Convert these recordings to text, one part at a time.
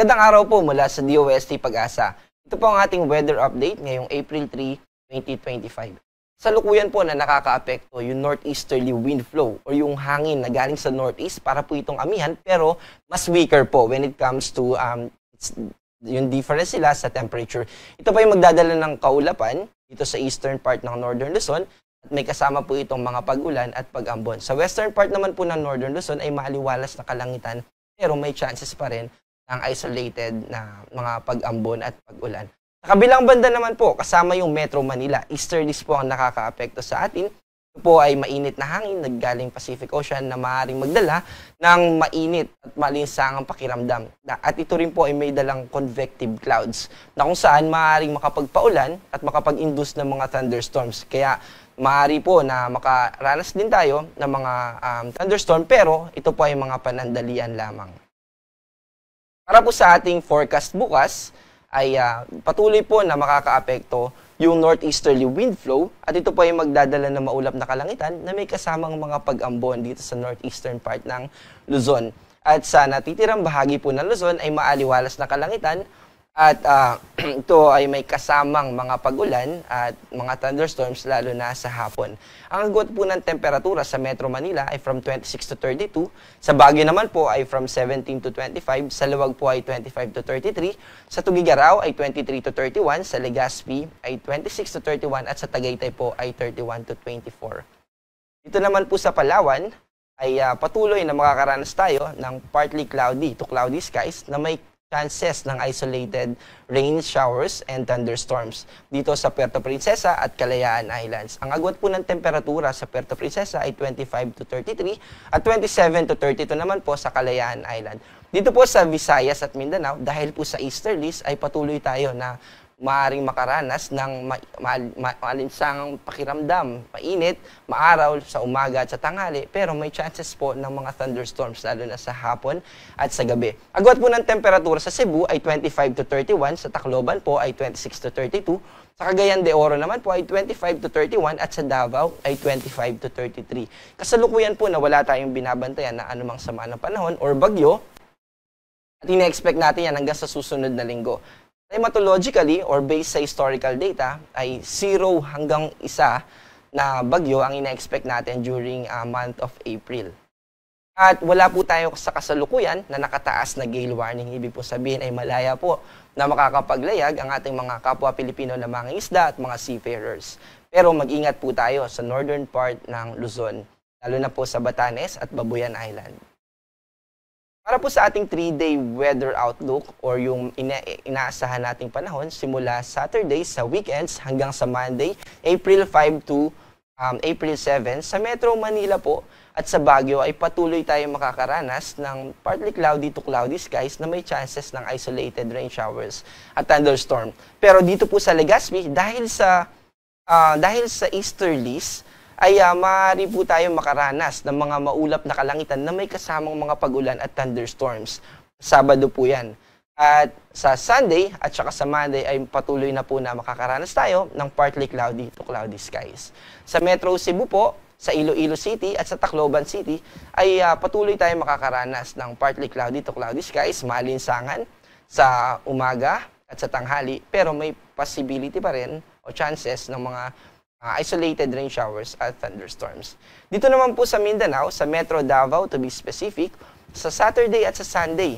Magandang araw po mula sa DOST Pag-asa. Ito po ang ating weather update ngayong April 3, 2025. Sa lukuyan po na nakakaapekto yung northeasterly wind flow o yung hangin na galing sa northeast para po itong amihan pero mas weaker po when it comes to yung difference sila sa temperature. Ito pa yung magdadala ng kaulapan dito sa eastern part ng Northern Luzon at may kasama po itong mga pag-ulan at pag-ambon. Sa western part naman po ng Northern Luzon ay maaliwalas na kalangitan pero may chances pa rin ng isolated na mga pag-ambon at pag-ulan. Sa kabilang banda naman po, kasama yung Metro Manila. Easterlies po ang nakakaapekto sa atin. Ito po ay mainit na hangin naggaling Pacific Ocean na maaaring magdala ng mainit at malinsangang pakiramdam. At ito rin po ay may dalang convective clouds na kung saan maaaring makapagpaulan at makapag-induce ng mga thunderstorms. Kaya maaari po na makaranas din tayo ng mga thunderstorm pero ito po ay mga panandalian lamang. Para po sa ating forecast bukas, ay patuloy po na makakaapekto yung northeasterly wind flow at ito po ay magdadala ng maulap na kalangitan na may kasamang mga pag-ambon dito sa northeastern part ng Luzon. At sa natitirang bahagi po ng Luzon ay maaliwalas na kalangitan at ito ay may kasamang mga pag-ulan at mga thunderstorms lalo na sa hapon. Ang agwat po ng temperatura sa Metro Manila ay from 26 to 32. Sa Baguio naman po ay from 17 to 25. Sa Luwag po ay 25 to 33. Sa Tugigaraw ay 23 to 31. Sa Legazpi ay 26 to 31. At sa Tagaytay po ay 31 to 24. Dito naman po sa Palawan ay patuloy na makakaranas tayo ng partly cloudy to cloudy skies na may chances ng isolated rain showers and thunderstorms dito sa Puerto Princesa at Kalayaan Islands. Ang agwat po ng temperatura sa Puerto Princesa ay 25 to 33 at 27 to 32 naman po sa Kalayaan Island. Dito po sa Visayas at Mindanao, dahil po sa easterlies ay patuloy tayo na maaaring makaranas ng malinsangang pakiramdam, mainit, maaraw sa umaga at sa tanghali, pero may chances po ng mga thunderstorms lalo na sa hapon at sa gabi. Agwat po ng temperatura sa Cebu ay 25 to 31, sa Tacloban po ay 26 to 32, sa Cagayan de Oro naman po ay 25 to 31 at sa Davao ay 25 to 33. Kasalukuyan po na wala tayong binabantayan na anumang sama ng panahon or bagyo at ina-expect natin yan hanggang sa susunod na linggo. Climatologically or based sa historical data ay 0 hanggang 1 na bagyo ang ina-expect natin during month of April. At wala po tayo sa kasalukuyan na nakataas na gale warning. Ibig po sabihin ay malaya po na makakapaglayag ang ating mga kapwa Pilipino na mga isda at mga seafarers. Pero mag-ingat po tayo sa northern part ng Luzon, lalo na po sa Batanes at Babuyan Island. Para po sa ating 3-day weather outlook or yung inaasahan nating panahon simula Saturday sa weekends hanggang sa Monday, April 5 to April 7, sa Metro Manila po at sa Baguio ay patuloy tayong makakaranas ng partly cloudy to cloudy skies na may chances ng isolated rain showers at thunderstorm. Pero dito po sa Legazpi, dahil sa easterlies, ay maaari po tayong makaranas ng mga maulap na kalangitan na may kasamang mga pag-ulan at thunderstorms. Sabado po yan. At sa Sunday at saka sa Monday ay patuloy na po na makakaranas tayo ng partly cloudy to cloudy skies. Sa Metro Cebu po, sa Iloilo City at sa Tacloban City ay patuloy tayong makakaranas ng partly cloudy to cloudy skies, malinsangan sa umaga at sa tanghali, pero may possibility pa rin o chances ng mga isolated rain showers at thunderstorms. Dito naman po sa Mindanao, sa Metro Davao to be specific, sa Saturday at sa Sunday,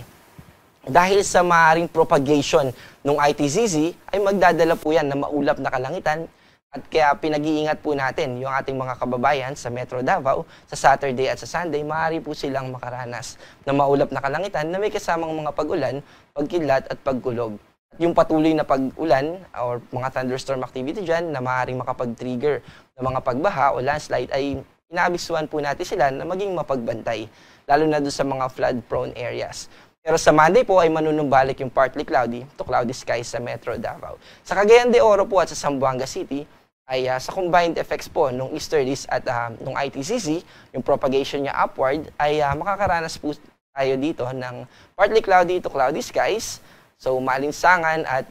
dahil sa maaaring propagation ng ITZZ, ay magdadala po yan na maulap na kalangitan at kaya pinag-iingat po natin yung ating mga kababayan sa Metro Davao, sa Saturday at sa Sunday, maaari po silang makaranas na maulap na kalangitan na may kasamang mga pag-ulan, pagkidlat at pagkulog. Yung patuloy na pag-ulan or mga thunderstorm activity dyan na maaaring makapag-trigger ng mga pagbaha o landslide ay inaabisuhan po natin sila na maging mapagbantay, lalo na doon sa mga flood-prone areas. Pero sa Monday po ay manunumbalik yung partly cloudy to cloudy skies sa Metro Davao. Sa Cagayan de Oro po at sa Zamboanga City ay sa combined effects po nung easterlies at nung ITCC, yung propagation niya upward, ay makakaranas po tayo dito ng partly cloudy to cloudy skies. So, malinsangan at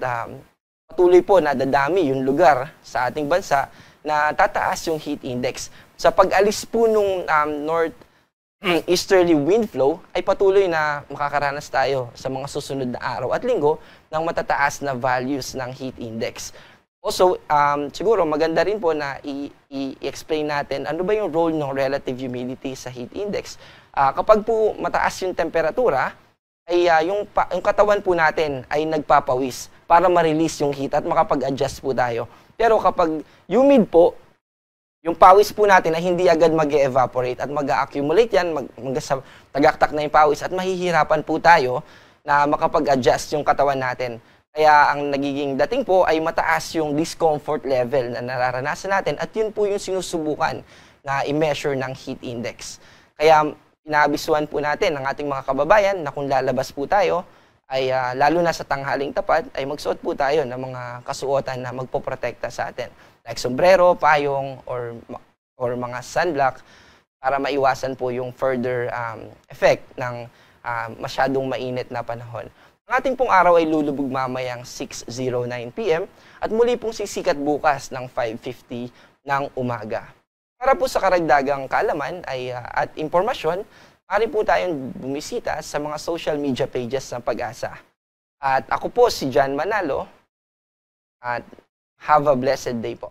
patuloy po na dadami yung lugar sa ating bansa na tataas yung heat index. Sa pag-alis po nung easterly wind flow ay patuloy na makakaranas tayo sa mga susunod na araw at linggo ng matataas na values ng heat index. Also, siguro maganda rin po na i-explain natin ano ba yung role ng relative humidity sa heat index. Kapag po mataas yung temperatura, ay yung katawan po natin ay nagpapawis para ma-release yung heat at makapag-adjust po tayo. Pero kapag humid po, yung pawis po natin ay hindi agad mag-evaporate at mag-accumulate yan, tagaktak na yung pawis at mahihirapan po tayo na makapag-adjust yung katawan natin. Kaya ang nagiging dating po ay mataas yung discomfort level na nararanasan natin at yun po yung sinusubukan na i-measure ng heat index. Kaya inaabisuhan po natin ng ating mga kababayan na kung lalabas po tayo, ay lalo na sa tanghaling tapat, ay magsuot po tayo ng mga kasuotan na magpoprotekta sa atin. Like sombrero, payong, or mga sunblock para maiwasan po yung further effect ng masyadong mainit na panahon. Ang ating pong araw ay lulubog mamayang 6:09 PM at muli pong sisikat bukas ng 5:50 ng umaga. Para po sa karagdagang kaalaman at impormasyon, maaari po tayong bumisita sa mga social media pages ng Pag-asa. At ako po si John Manalo at have a blessed day po.